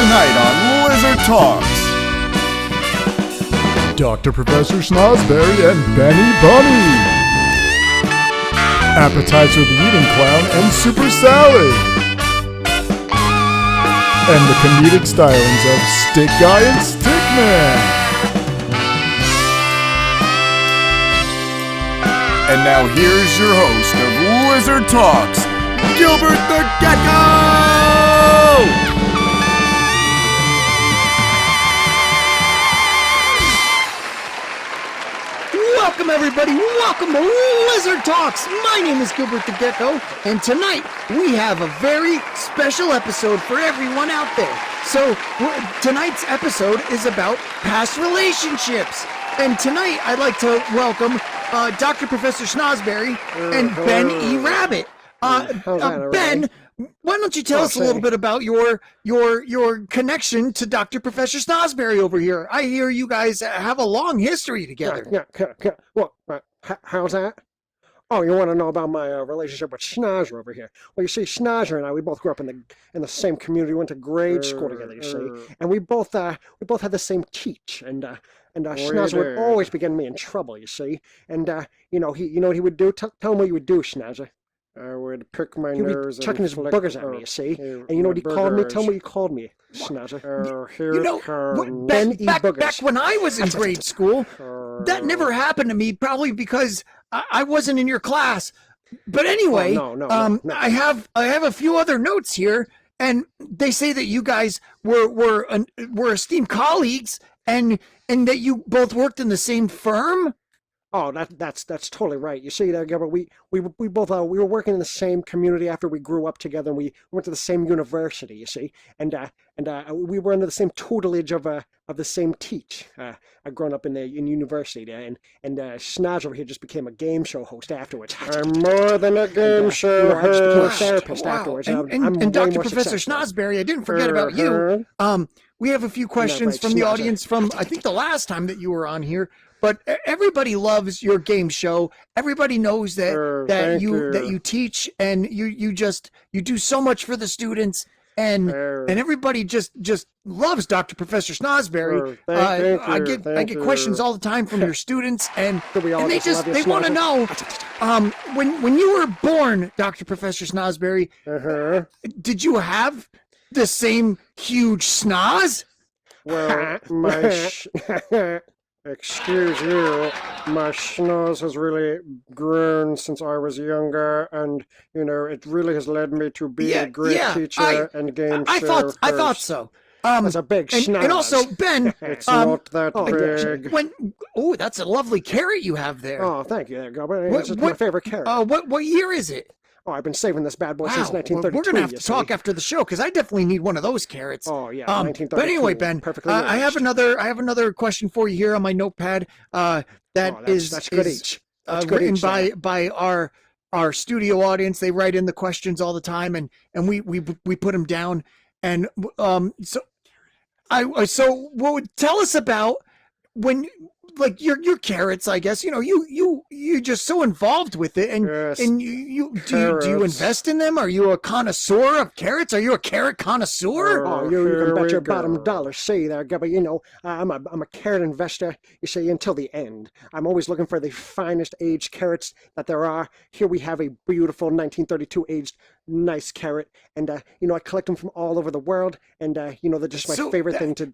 tonight on Lizard Talks. Dr. Professor Snozberry and Benny Bunny. Appetizer the Eating Clown and Super Sally. And the comedic stylings of Stick Guy and Stickman. And now here's your host of Lizard Talks, Gilbert the Gecko! Welcome everybody, welcome to Lizard Talks. My name is Gilbert the Gecko, and tonight we have a very special episode for everyone out there. So tonight's episode is about past relationships. And tonight I'd like to welcome Dr. Professor Snozberry and Ben E. Rabbit. Ben, why don't you tell us a little bit about your connection to Dr. Professor Snozberry over here? I hear you guys have a long history together. Yeah. What? How's that? Oh, you want to know about my relationship with Schnozzer over here? Well, you see, Schnozzer and I, we both grew up in the same community. We went to grade school together, you see, and we both had the same teach, and Schnozzer would always be getting me in trouble, you see, and you know what he would do? Tell him what you would do, Schnozzer. I would pick my He'd nose be chucking his boogers at me, you see, and you know what he called me? Tell me what you called me, Schnozzer. You know, back when I was in grade school, that never happened to me, probably because I wasn't in your class. But anyway, no. I have a few other notes here, and they say that you guys were esteemed colleagues, and that you both worked in the same firm. Oh, that's totally right. You see, Gilbert, we both we were working in the same community after we grew up together, and we went to the same university. You see, and we were under the same tutelage of the same teach. I grown up in university there, and Schnozzer over here just became a game show host afterwards. I'm more than a game show I just became a host. therapist afterwards. And Dr. Professor Snozberry, I didn't forget about you. We have a few questions from the audience from I think the last time that you were on here. But everybody loves your game show. Everybody knows that you teach, and you do so much for the students, and everybody just loves Dr. Professor Snozberry. I get questions all the time from your students, and they want to know when you were born, Dr. Professor Snozberry, did you have the same huge schnoz? Well, excuse you, my schnoz has really grown since I was younger, and it really has led me to be a great teacher and game show. I thought so. That's a big schnoz. And also, Ben, it's not that big. That's a lovely carrot you have there. Oh, thank you, there, Gilbert. It's my favorite carrot. What year is it? Oh, I've been saving this bad boy since 1932. We're gonna have to talk after the show because I definitely need one of those carrots. Oh yeah, 1932. But anyway, Ben, I have another question for you here on my notepad. That's written by our studio audience. They write in the questions all the time, and we put them down. And tell us about when. Like your carrots, I guess. You're just so involved with it, and yes. and do you invest in them? Are you a connoisseur of carrots? Are you a carrot connoisseur? Oh, you can bet your bottom dollar. See there, Gilbert. I'm a carrot investor. You see, until the end. I'm always looking for the finest aged carrots that there are. Here we have a beautiful 1932 aged nice carrot, and I collect them from all over the world, and they're just my favorite thing to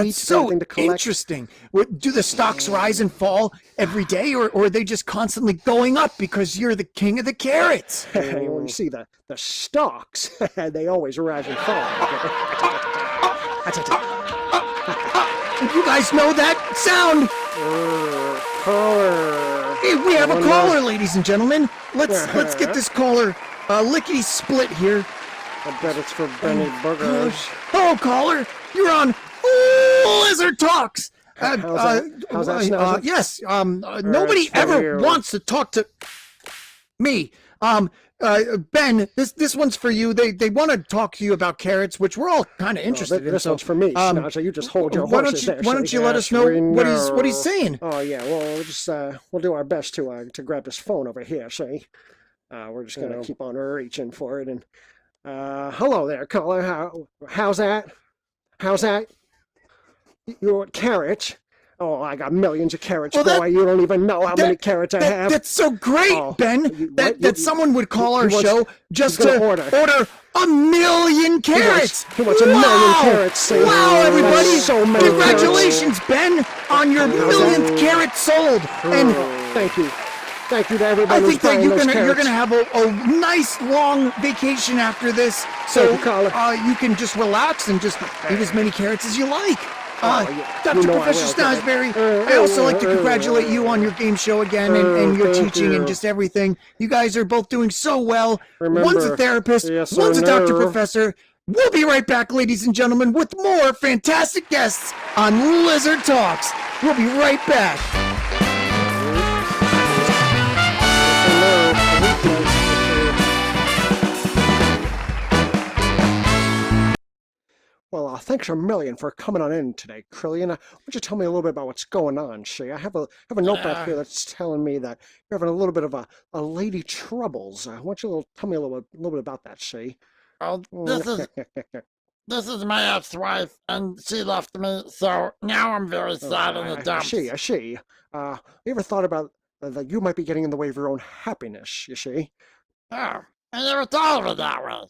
eat, so to collect. Interesting. Do the stocks rise and fall every day, or are they just constantly going up because you're the king of the carrots? When you see the stocks, they always rise and fall. You guys know that sound? Caller. Hey, we have a caller, ladies and gentlemen. Let's get this caller lickety split here. I bet it's for Benny Boogers. Hello, caller. You're on Lizard Talks. How's that, Schnozzer? Yes. Nobody ever wants to talk to me. Ben, this one's for you. They want to talk to you about carrots, which we're all kind of interested in. This one's for me, Schnozzer. You just hold your horses there. Why don't you let us know what he's saying? Oh yeah, well we'll do our best to grab this phone over here. See, we're just gonna keep on reaching for it. And hello there, caller. How's that? How's that? You want carrots? Oh, I got millions of carrots, Well, boy. You don't even know how many carrots I have. That's so great, Oh, Ben, that someone would call our wants- show just he's to gonna order. 1,000,000 carrots. He wants 1,000,000 carrots. See? Wow, everybody! That's so many Congratulations, Ben, on your millionth carrot sold. And Thank you. Thank you to I everybody who's think that buying you're those gonna carrots. have a nice long vacation after this, so Thank you, Carla. you can just relax and just eat as many carrots as you like. yeah, Dr. you know I Professor will. Snozberry, I also like to congratulate you on your game show again and your Thank teaching and you. just everything. You guys are both doing so well. One's a Remember, therapist, yes one's a or Dr. no? Professor. We'll be right back, ladies and gentlemen, with more fantastic guests on Lizard Talks. We'll be right back. Well, thanks a million for coming on in today, Krillian. Why don't you tell me a little bit about what's going on, see? I have a note back here that's telling me that you're having a little bit of a lady troubles. Why don't you tell me a little bit about that, see? Oh, this is my ex-wife, and she left me, so now I'm very sad in the dumps. I see. You ever thought about that you might be getting in the way of your own happiness, you see? Oh, I never thought of it that way.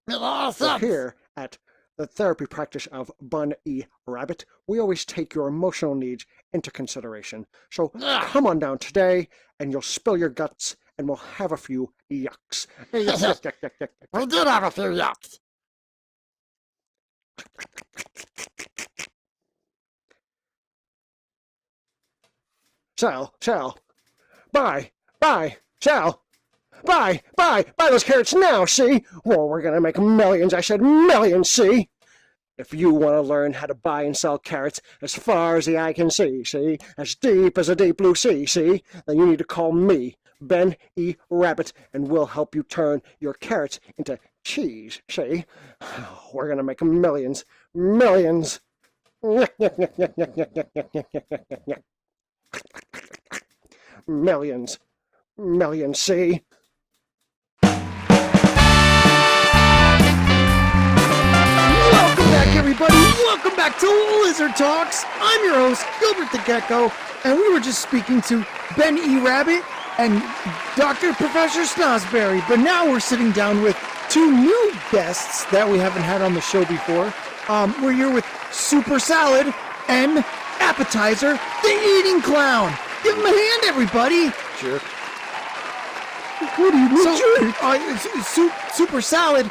Makes a lot of So sense. here at the therapy practice of Bun E. Rabbit, we always take your emotional needs into consideration. So Yeah. come on down today, and you'll spill your guts, and we'll have a few yucks. Yuck. We did have a few yucks. Sal, buy, Sal, buy those carrots now, see? Well, we're gonna make millions, I said millions, see? If you want to learn how to buy and sell carrots as far as the eye can see, as deep as a deep blue sea, see, then you need to call me, Ben E. Rabbit, and we'll help you turn your carrots into cheese, see? We're gonna make millions. Millions, see? Welcome back, everybody. Welcome back to Lizard Talks. I'm your host, Gilbert the Gecko, and we were just speaking to Ben E. Rabbit and Dr. Professor Snozberry, but now we're sitting down with two new guests that we haven't had on the show before. We're here with Super Salad and Appetizer, the Eating Clown. Give him a hand, everybody. Jerk. What do you mean, Super Salad,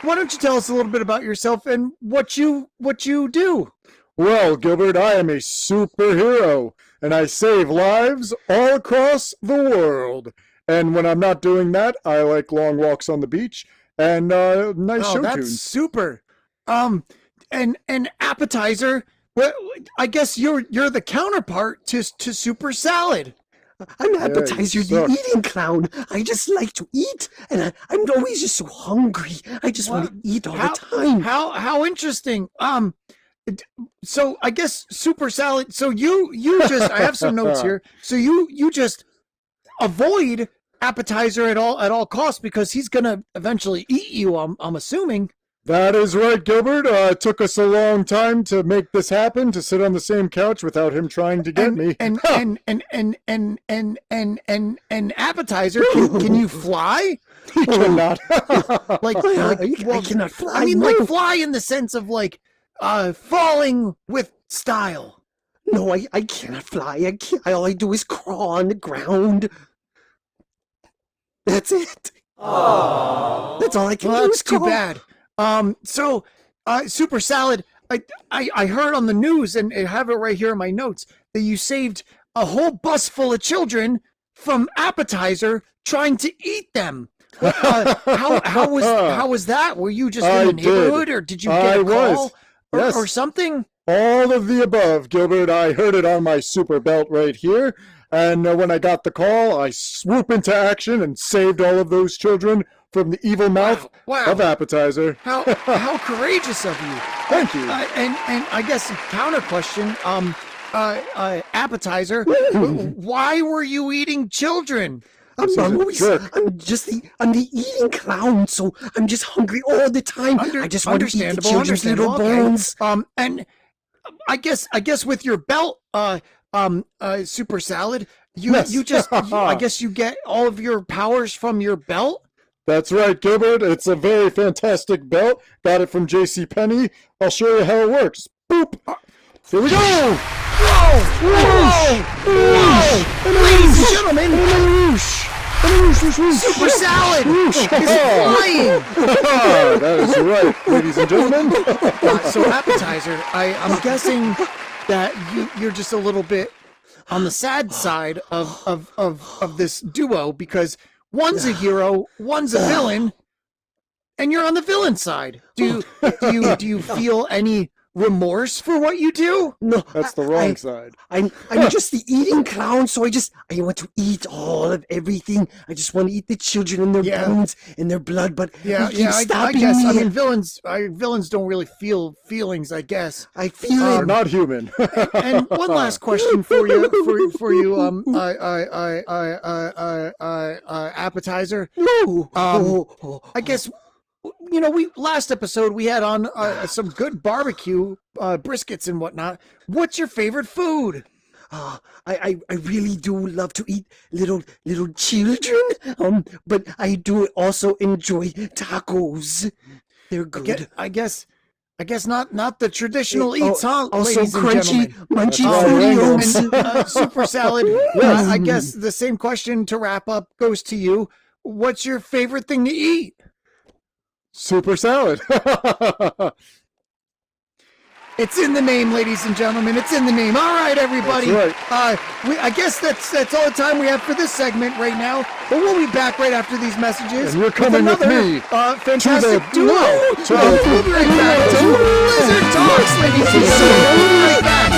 why don't you tell us a little bit about yourself and what you do? Well, Gilbert, I am a superhero, and I save lives all across the world. And when I'm not doing that, I like long walks on the beach and nice show that's tunes. super. And Appetizer, well, I guess you're the counterpart to Super Salad. I'm you Appetizer, the suck. eating clown. I just like to eat, and I'm always just so hungry. I just want to eat all the time. How interesting. So I guess Super Salad. So you just I have some notes here. So you just avoid Appetizer at all costs because he's gonna eventually eat you. I'm assuming. That is right, Gilbert. It took us a long time to make this happen, to sit on the same couch without him trying to get me. And Appetizer, can you fly? He cannot. I cannot fly. I mean, no. like fly in the sense of like falling with style. No, I cannot fly. I can't. All I do is crawl on the ground. That's it. Aww. That's all I can Well, do. that's is too crawl. bad. So Super Salad, I heard on the news and I have it right here in my notes that you saved a whole bus full of children from Appetizer trying to eat them. How was that? Were you just in the neighborhood, or did you get a call or something? All of the above, Gilbert. I heard it on my super belt right here. And when I got the call, I swooped into action and saved all of those children from the evil mouth of Appetizer. How courageous of you! Thank you. And I guess a counter question, Appetizer, why were you eating children? I'm the eating clown, so I'm just hungry all the time. I just want to eat the children's little bones. And I guess with your belt, Super Salad, I guess you get all of your powers from your belt. That's right, Gilbert. It's a very fantastic belt. Got it from JCPenney. I'll show you how it works. Boop. Here we go. Whoa! Ladies and gentlemen, Super Salad is flying. That is right, ladies and gentlemen. So Appetizer, I'm guessing that you're just a little bit on the sad side of this duo, because one's a hero, one's a villain, and you're on the villain side. Do you feel any remorse for what you do? No, that's the wrong side. I'm just the eating clown, so I want to eat all of everything. I just want to eat the children and their bones and their blood. But I guess. I mean, villains don't really feel feelings. I guess I feel it. Not human. And one last question for you, Appetizer. No. I guess. Last episode we had on some good barbecue, briskets and whatnot. What's your favorite food? I really do love to eat little children. But I do also enjoy tacos. They're good. I guess not the traditional eats, huh? Also ladies crunchy, and munchy Fruitios. And, Super Salad. I guess the same question to wrap up goes to you. What's your favorite thing to eat? Super Salad. It's in the name, ladies and gentlemen. It's in the name. All right, everybody. That's right. I guess that's all the time we have for this segment right now. But we'll be back right after these messages. And you're coming with me. Fantastic duo. We'll be right back to Lizard Talks, ladies and gentlemen. We'll be right back.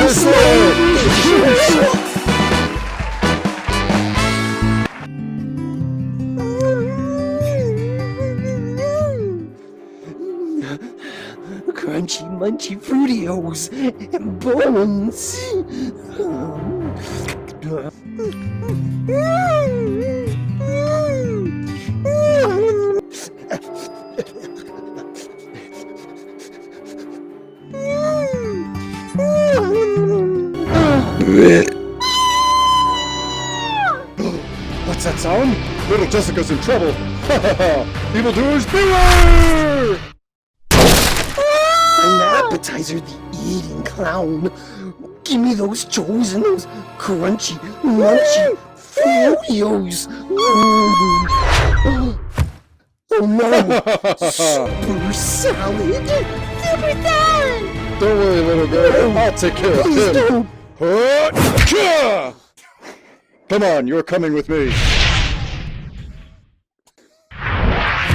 Crunchy, munchy Fruitios and bones. What's that sound? Little Jessica's in trouble. Evildoers, beware! I'm the Appetizer, the eating clown. Give me those joes and those crunchy, munchy Fruitios. Oh no! Super Salad! Super Salad! Don't worry, little girl. I'll take care of Please him. don't. Come on, you're coming with me.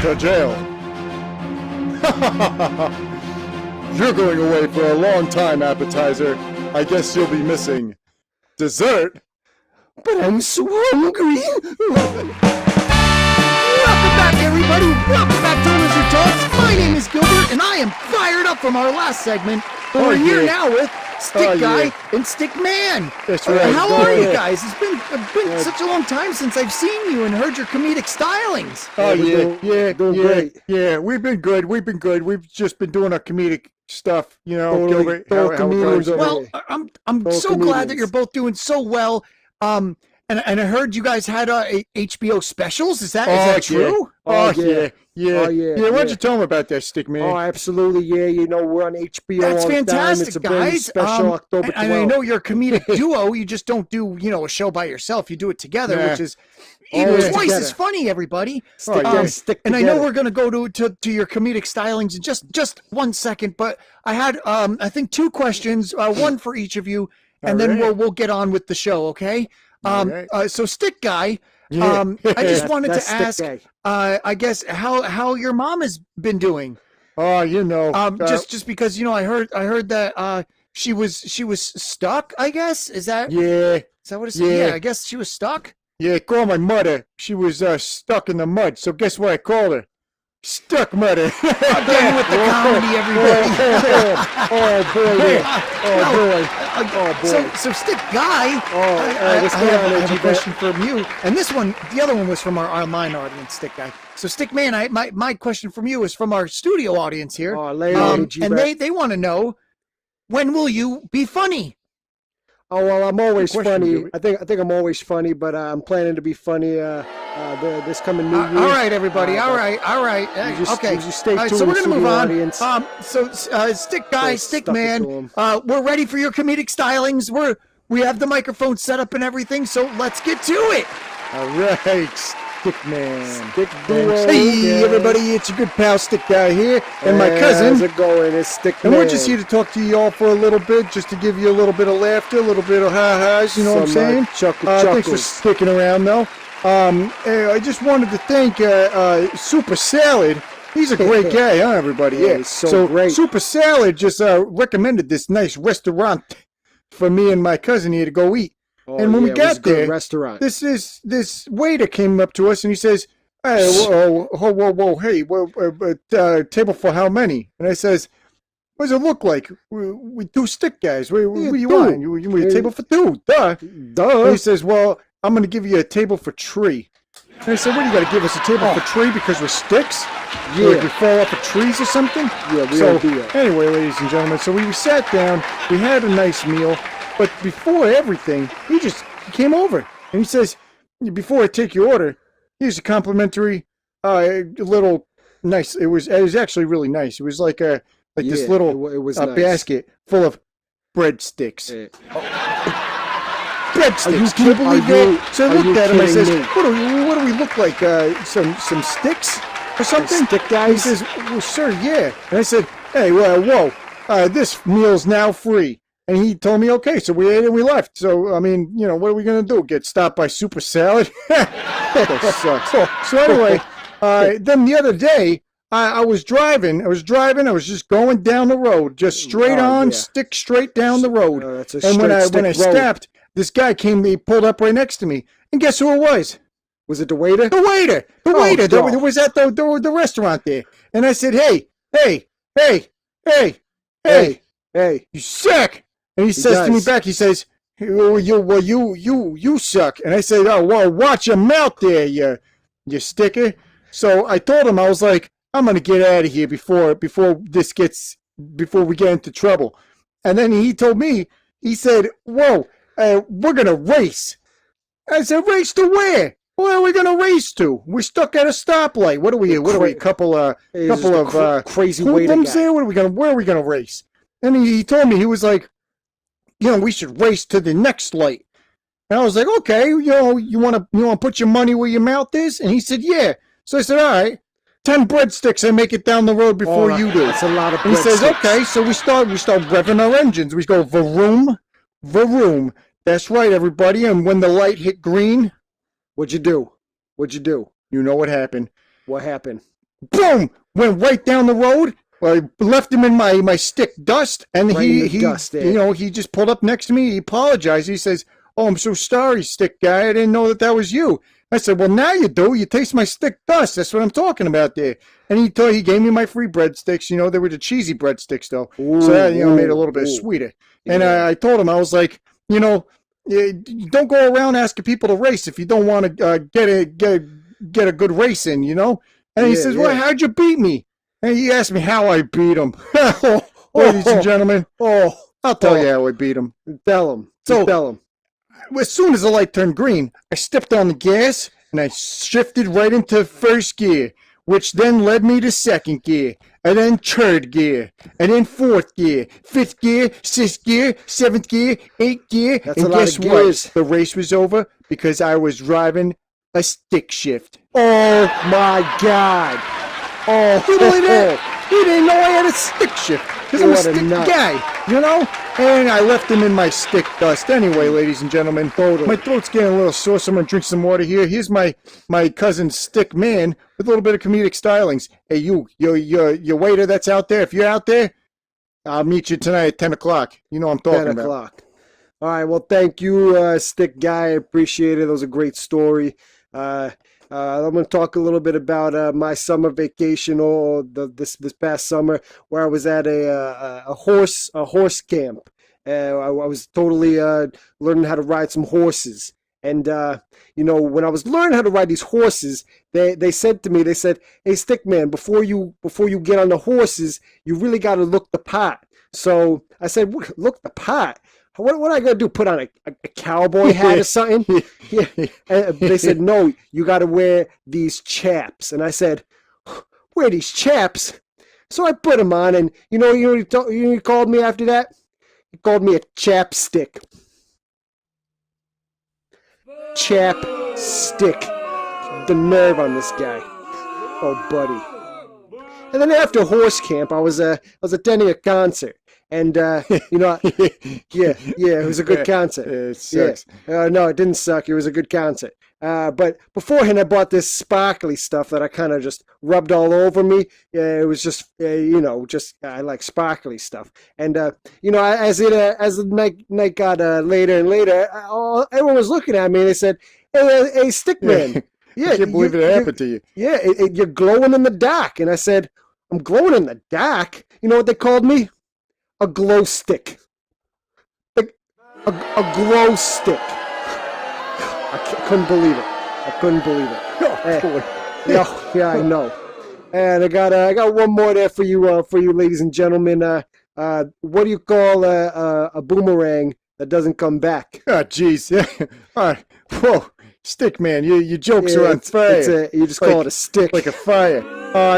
To jail. You're going away for a long time, Appetizer. I guess you'll be missing dessert. But I'm so hungry. Welcome back, everybody. Welcome back to Lizard Talks. My name is Gilbert, and I am fired up from our last segment. But we're here now with Stick Guy and Stick Man. That's right. How are you guys? It's been such a long time since I've seen you and heard your comedic stylings. Oh yeah, great. yeah. We've been good. We've just been doing our comedic stuff, Gilbert. How it goes. Well, I'm so glad that you're both doing so well. And I heard you guys had HBO specials. Is that true? Yeah. Why don't you tell them about that, Stick Man? Oh, absolutely. Yeah, we're on HBO. That's all the fantastic, time. It's a guys. very special October 12th. And I know you're a comedic duo. You just don't do, a show by yourself. You do it together, which is even twice as funny, everybody. Stick and together. I know we're going to go to your comedic stylings in just 1 second, but I had, I think, 2 questions, one for each of you, and then we'll get on with the show, okay? So Stick Guy, I just wanted to ask, I guess how your mom has been doing. Just because I heard that she was stuck. I guess is that what it said? Yeah, I guess she was stuck. Yeah, call my mother. She was stuck in the mud. So guess what I called her? Stuck Muddy. Again with the comedy, everybody. Oh boy. Oh boy. So Stick Guy, what's I going on, have a AG? question from you. And this one, the other one was from our online audience, Stick Guy. So Stick Man, my question from you is from our studio audience here. Oh, lay it on, AG, and back. they want to know, when will you be funny? Oh well, I'm always Good question, funny. Joey. I think I'm always funny, but I'm planning to be funny this coming New Year. All right, everybody. All but right. You just, Okay. you just stay All right, tuned. so we're gonna move studio on. Audience. Stick Guy, Don't Stick stuff it Man, to 'em. we're ready for your comedic stylings. We have the microphone set up and everything, so let's get to it. All right, Stick Man. Stick duo. Hey, everybody, it's your good pal Stick Guy here, and my cousin. How's it going? It's Stick And Man. we're just here to talk to you all for a little bit, just to give you a little bit of laughter, a little bit of ha-has, you know what I'm saying? Thanks Thanks for sticking around, though. I just wanted to thank Super Salad. He's a great guy, huh, everybody? Yeah, he's so great. Super Salad just recommended this nice restaurant for me and my cousin here to go eat. And when we got there, restaurant. this waiter came up to us and he says, "Hey, whoa, hey, table for how many?" And I says, "What does it look like? We two stick guys. What do you want? You a table for two? Duh." And he says, "Well, I'm gonna give you a table for tree." And I said, "What, you gotta give us a table for tree because we're sticks? Yeah. Like we fall off of trees or something?" Yeah, we So don't do that. anyway, ladies and gentlemen, so we sat down, we had a nice meal, but before everything, he came over and he says, "Before I take your order, here's a complimentary little nice." It was actually really nice. It was like this Yeah, little it was nice. basket full of breadsticks. Are you Breadsticks. Can you kid- believe are you- that? So I are looked you at him. I kidding says, me? "What do we look like? Some sticks or something?" Stick He guys? says, "Well, sir, yeah." And I said, "Hey, whoa, this meal's now free." And he told me, "Okay," so we ate and we left. So I mean, you know, what are we gonna do? Get stopped by Super Salad? That sucks. So anyway, then the other day, I was driving. I was just going down the road, just straight on, yeah. stick straight down the road. That's a And when I straight stick road. stopped, this guy came. He pulled up right next to me, and guess who it was? Was it the waiter? The waiter. God. That was at the restaurant there. And I said, "Hey, you suck." And he says to me does. back, he says, you suck." And I said, "Oh, well, watch your mouth there, you sticker." So I told him, I was like, "I'm gonna get out of here before we get into trouble." And then he told me, he said, "Whoa, we're gonna race." I said, "Race to where? Where are we gonna race to? We're stuck at a stoplight. What are we? A couple of crazy waiter hoodlums guy. there? Where are we gonna race?" And he told me, he was like, "We should race to the next light." And I was like, "Okay, you wanna put your money where your mouth is?" And he said, "Yeah." So I said, "All right, 10 breadsticks, I make it down the road before you do." That's a lot of And he says, breadsticks. "Okay." So we start revving our engines. We go vroom, vroom. That's right, everybody. And when the light hit green, What'd you do? you know what happened. What happened? Boom! Went right down the road. I left him in my stick dust, and Right in the he dust there. he just pulled up next to me. He apologized. He says, "Oh, I'm so sorry, stick guy. I didn't know that was you." I said, "Well, now you do. You taste my stick dust. That's what I'm talking about there." And he gave me my free breadsticks. They were the cheesy breadsticks though, so that made it a little bit sweeter. And I told him, I was like, don't go around asking people to race if you don't want to get a good race in, And he says, "Well, how'd you beat me?" And he asked me how I beat him. Ladies and gentlemen, I'll tell you how I beat him. Tell him. So- Tell him. As soon as the light turned green, I stepped on the gas and I shifted right into first gear, which then led me to second gear, and then third gear, and then fourth gear, fifth gear, sixth gear, seventh gear, eighth gear. That's and a lot guess of what? gears. The race was over because I was driving a stick shift. Oh my God. Oh, You believe that? He didn't know I had a stick shift because I'm a What a stick nut. guy, And I left him in my stick dust. Anyway, ladies and gentlemen, my throat's getting a little sore, so I'm gonna drink some water here. Here's my cousin Stick Man with a little bit of comedic stylings. Hey, your waiter that's out there. If you're out there, I'll meet you tonight at 10 o'clock. You know what I'm talking 10 about. o'clock. All right. Well, thank you, Stick Guy. I appreciate it. That was a great story. I'm going to talk a little bit about my summer vacation or this past summer, where I was at a horse camp. I was totally learning how to ride some horses. And when I was learning how to ride these horses, they said to me, they said, "Hey, Stickman, before you get on the horses, you really got to look the part." So I said, "Look the part? What I gotta do? Put on a cowboy hat or something?" Yeah. And they said, "No, you gotta wear these chaps." And I said, "Wear these chaps?" So I put them on, and you know what he called me after that? He called me a chapstick. Chapstick. The nerve on this guy. Oh, buddy. And then after horse camp, I was attending a concert. And, yeah, it was a good concert. It sucks. Yeah. No, it didn't suck. It was a good concert. But beforehand, I bought this sparkly stuff that I kind of just rubbed all over me. It was just, I like sparkly stuff. And, as the night got later and later, everyone was looking at me and they said, "Hey, Stickman." Yeah, I can't believe it happened to you. Yeah, you're glowing in the dark. And I said, "I'm glowing in the dark?" You know what they called me? A glow stick. A glow stick. I couldn't believe it. Yeah, I know. And I got one more there for you, ladies and gentlemen. What do you call a boomerang that doesn't come back? Oh, jeez. Yeah. All right. Whoa. Stickman, your jokes are on fire. You just call it a stick. Like a fire.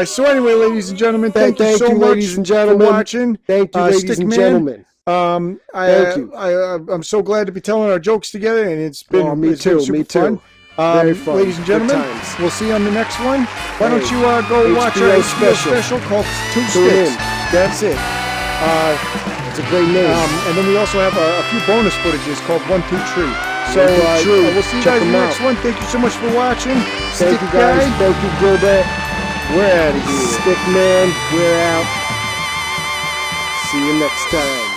So anyway, ladies and gentlemen, thank you so much ladies and gentlemen. for watching. Thank you, ladies and gentlemen. Thank you. I'm so glad to be telling our jokes together, and it's been me too. Fun. Very fun. Ladies and gentlemen, we'll see you on the next one. Why don't you go watch our HBO special called Two Sticks? That's it. It's a great name. And then we also have a few bonus footages called 1, 2, 3. So we'll see you guys in the next one. Thank you so much for watching. Thank you guys. Thank you, Gilbert. We're out of here. Stickman, we're out. See you next time.